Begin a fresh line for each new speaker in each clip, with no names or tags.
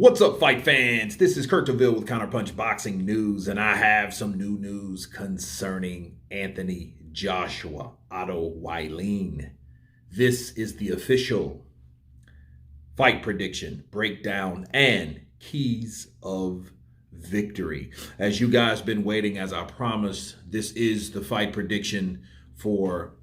What's up, fight fans? This is Kurt DeVille with Counterpunched Boxing News, and I have some new news concerning Anthony Joshua, Otto Wallin. This is the official fight prediction, breakdown, and keys of victory. As you guys been waiting, as I promised, this is the fight prediction for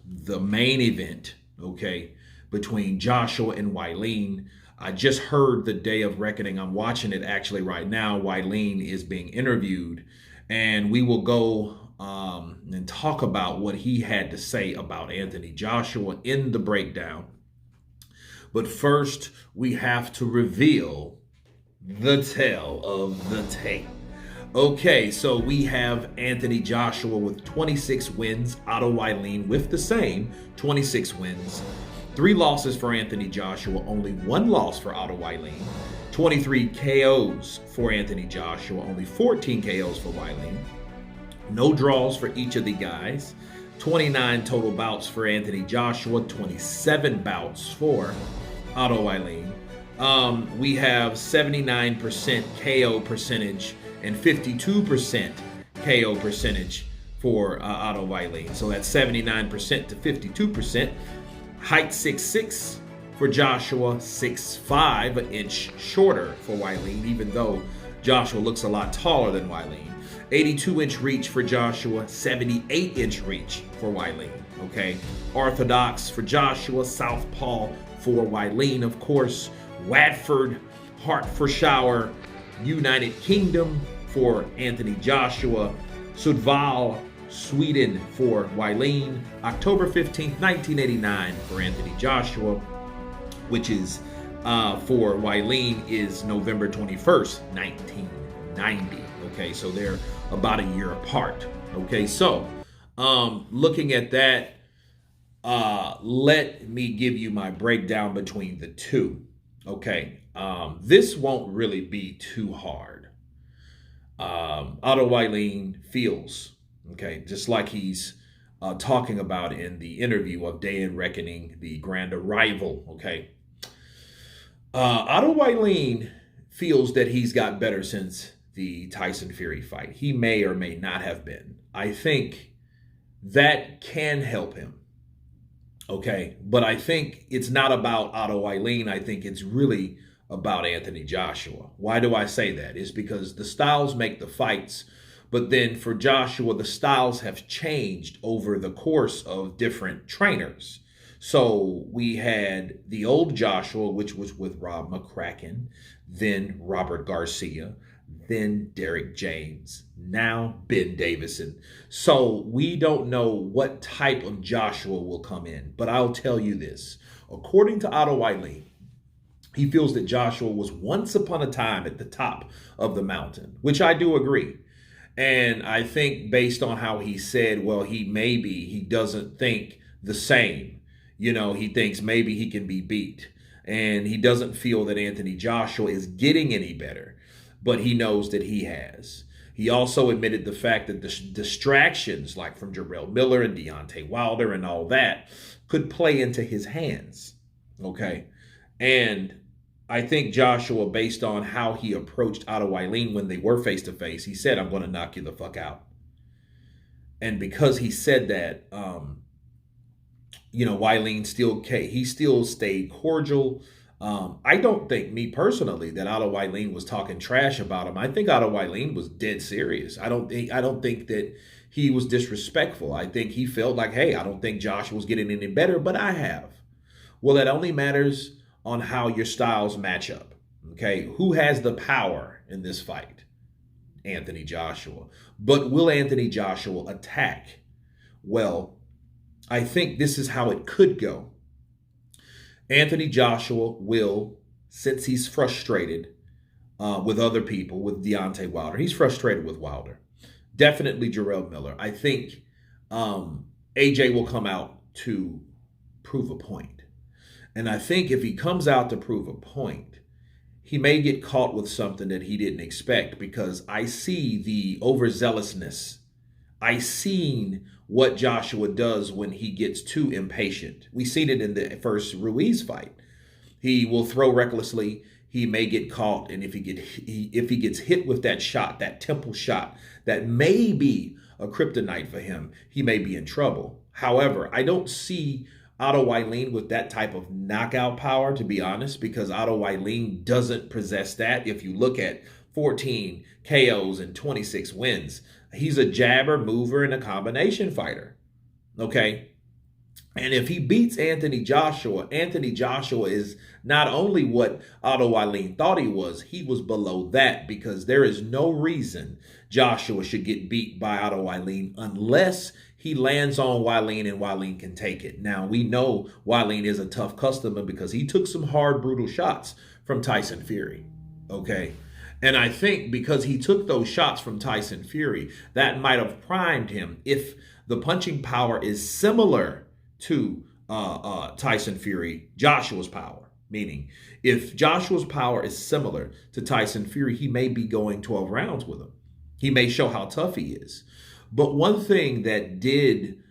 the main event, okay, between Joshua and Wallin. I just heard the day of reckoning. I'm watching it actually right now. Wallin is being interviewed, and we will go and talk about what he had to say about Anthony Joshua in the breakdown. But first, we have to reveal the tale of the tape. Okay, so we have Anthony Joshua with 26 wins, Otto Wallin with the same 26 wins. 3 losses for Anthony Joshua, only 1 loss for Otto Wallin. 23 KOs for Anthony Joshua, only 14 KOs for Wallin. No draws for each of the guys. 29 total bouts for Anthony Joshua, 27 bouts for Otto Wallin. We have 79% KO percentage and 52% KO percentage for Otto Wallin. So that's 79% to 52%. Height 6'6" for Joshua, 6'5", an inch shorter for Wallin, even though Joshua looks a lot taller than Wallin. 82-inch reach for Joshua, 78-inch reach for Wallin, okay? Orthodox for Joshua, southpaw for Wallin, of course. Watford, Hertfordshire, United Kingdom for Anthony Joshua. Sudval, Sweden for Wallin. October 15th, 1989 for Anthony Joshua, which is for Wallin is November 21st, 1990. Okay, so they're about a year apart. Okay, so looking at that, let me give you my breakdown between the two. Okay, this won't really be too hard. Otto Wallin feels, okay, just like he's talking about in the interview of Day in Reckoning, the grand arrival, okay? Otto Wallin feels that he's got better since the Tyson Fury fight. He may or may not have been. I think that can help him, okay? But I think it's not about Otto Wallin. I think it's really about Anthony Joshua. Why do I say that? It's because the styles make the fights. But then for Joshua, the styles have changed over the course of different trainers. So we had the old Joshua, which was with Rob McCracken, then Robert Garcia, then Derek James, now Ben Davison. So we don't know what type of Joshua will come in. But I'll tell you this. According to Otto Wallin, he feels that Joshua was once upon a time at the top of the mountain, which I do agree. And I think based on how he said, well, he doesn't think the same. You know, he thinks maybe he can be beat. And he doesn't feel that Anthony Joshua is getting any better, but he knows that he has. He also admitted the fact that the distractions like from Jarrell Miller and Deontay Wilder and all that could play into his hands. Okay. And I think Joshua, based on how he approached Otto Wallin when they were face-to-face, he said, I'm going to knock you the fuck out. And because he said that, Wallin he still stayed cordial. I don't think, me personally, that Otto Wallin was talking trash about him. I think Otto Wallin was dead serious. I don't think that he was disrespectful. I think he felt like, hey, I don't think Joshua was getting any better, but I have. Well, that only matters on how your styles match up, okay? Who has the power in this fight? Anthony Joshua. But will Anthony Joshua attack? Well, I think this is how it could go. Anthony Joshua will, since he's frustrated with other people, with Deontay Wilder, he's frustrated with Wilder. Definitely Jarrell Miller. I think AJ will come out to prove a point. And I think if he comes out to prove a point, he may get caught with something that he didn't expect, because I see the overzealousness. I seen what Joshua does when he gets too impatient. We seen it in the first Ruiz fight. He will throw recklessly. he may get caught, and if he gets hit with that shot, that temple shot, that may be a kryptonite for him, he may be in trouble. However, I don't see Otto Wallin with that type of knockout power, to be honest, because Otto Wallin doesn't possess that. If you look at 14 KOs and 26 wins, he's a jabber, mover, and a combination fighter. Okay? And if he beats Anthony Joshua is not only what Otto Wallin thought he was below that, because there is no reason Joshua should get beat by Otto Wallin unless he lands on Wallin and Wallin can take it. Now, we know Wallin is a tough customer because he took some hard, brutal shots from Tyson Fury. Okay? And I think because he took those shots from Tyson Fury, that might have primed him. If the punching power is similar to Tyson Fury, Joshua's power, meaning if Joshua's power is similar to Tyson Fury, he may be going 12 rounds with him. He may show how tough he is. But one thing that did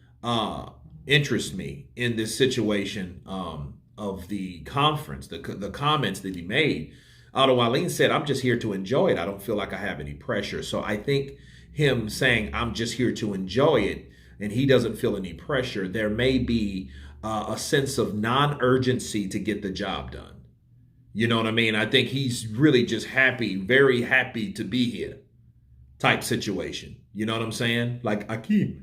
interest me in this situation of the conference, the comments that he made, Otto Wallin said, "I'm just here to enjoy it. I don't feel like I have any pressure." So I think him saying, "I'm just here to enjoy it," and he doesn't feel any pressure, there may be a sense of non-urgency to get the job done. You know what I mean? I think he's really just happy, very happy to be here type situation. You know what I'm saying? Like Akeem.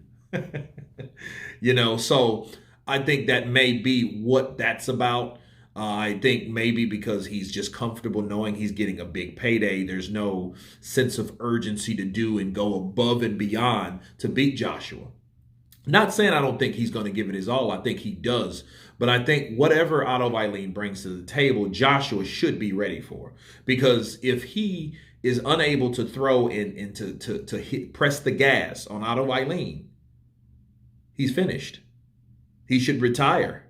So I think that may be what that's about. I think maybe because he's just comfortable knowing he's getting a big payday. There's no sense of urgency to do and go above and beyond to beat Joshua. Not saying I don't think he's going to give it his all. I think he does. But I think whatever Otto Wallin brings to the table, Joshua should be ready for. Because if he is unable to throw and to press the gas on Otto Wallin, he's finished. He should retire.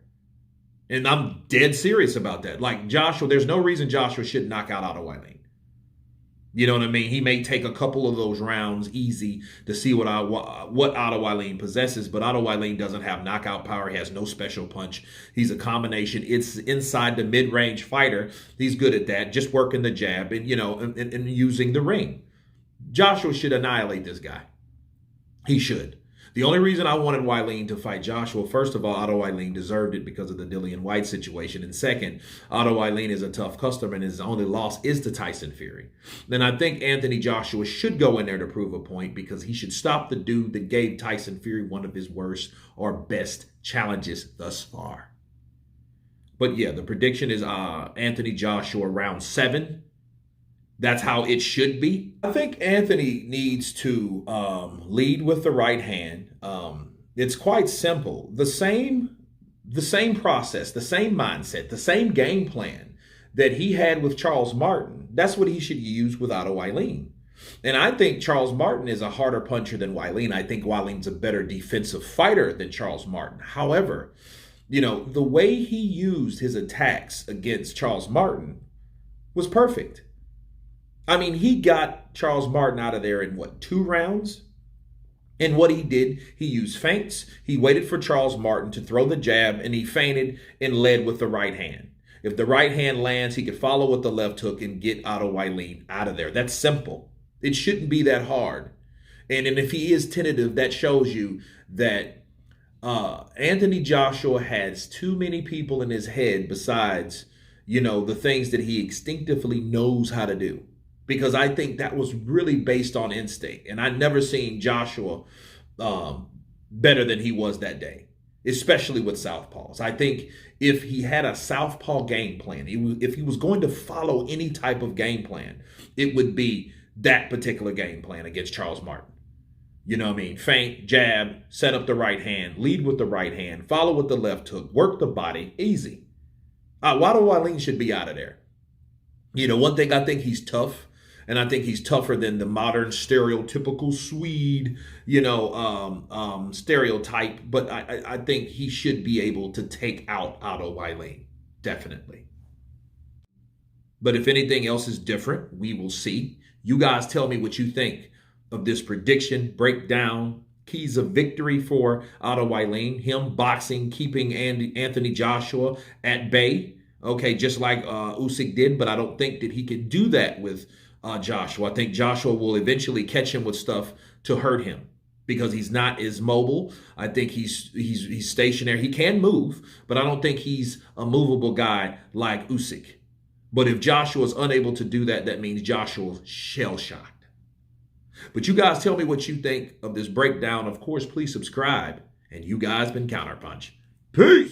And I'm dead serious about that. Like Joshua, there's no reason Joshua should knock out Otto Wallin. You know what I mean? He may take a couple of those rounds easy to see what Otto Wallin possesses, but Otto Wallin doesn't have knockout power. He has no special punch. He's a combination. It's inside the mid-range fighter. He's good at that, just working the jab and and using the ring. Joshua should annihilate this guy. He should. The only reason I wanted Wallin to fight Joshua, first of all, Otto Wallin deserved it because of the Dillian White situation. And second, Otto Wallin is a tough customer and his only loss is to Tyson Fury. Then I think Anthony Joshua should go in there to prove a point because he should stop the dude that gave Tyson Fury one of his worst or best challenges thus far. But yeah, the prediction is Anthony Joshua round 7. That's how it should be. I think Anthony needs to lead with the right hand. It's quite simple. The same process, the same mindset, the same game plan that he had with Charles Martin, that's what he should use with Otto Wallin. And I think Charles Martin is a harder puncher than Wallin. I think Wallin's a better defensive fighter than Charles Martin. However, the way he used his attacks against Charles Martin was perfect. I mean, he got Charles Martin out of there in 2 rounds? And what he did, he used feints. He waited for Charles Martin to throw the jab, and he feinted and led with the right hand. If the right hand lands, he could follow with the left hook and get Otto Wallin out of there. That's simple. It shouldn't be that hard. And if he is tentative, that shows you that Anthony Joshua has too many people in his head besides, the things that he instinctively knows how to do. Because I think that was really based on instinct. And I've never seen Joshua better than he was that day, especially with southpaws. I think if he had a southpaw game plan, if he was going to follow any type of game plan, it would be that particular game plan against Charles Martin. You know what I mean? Feint, jab, set up the right hand, lead with the right hand, follow with the left hook, work the body, easy. Otto Wallin should be out of there. One thing, I think he's tough. And I think he's tougher than the modern stereotypical Swede, stereotype. But I think he should be able to take out Otto Wallin, definitely. But if anything else is different, we will see. You guys tell me what you think of this prediction, breakdown, keys of victory for Otto Wallin, him boxing, keeping Anthony Joshua at bay. Okay, just like Usyk did, but I don't think that he can do that with Joshua. I think Joshua will eventually catch him with stuff to hurt him because he's not as mobile. I think he's stationary. He can move, but I don't think he's a movable guy like Usyk. But if Joshua is unable to do that, that means Joshua's shell-shocked. But you guys tell me what you think of this breakdown. Of course, please subscribe. And you guys been Counterpunch. Peace!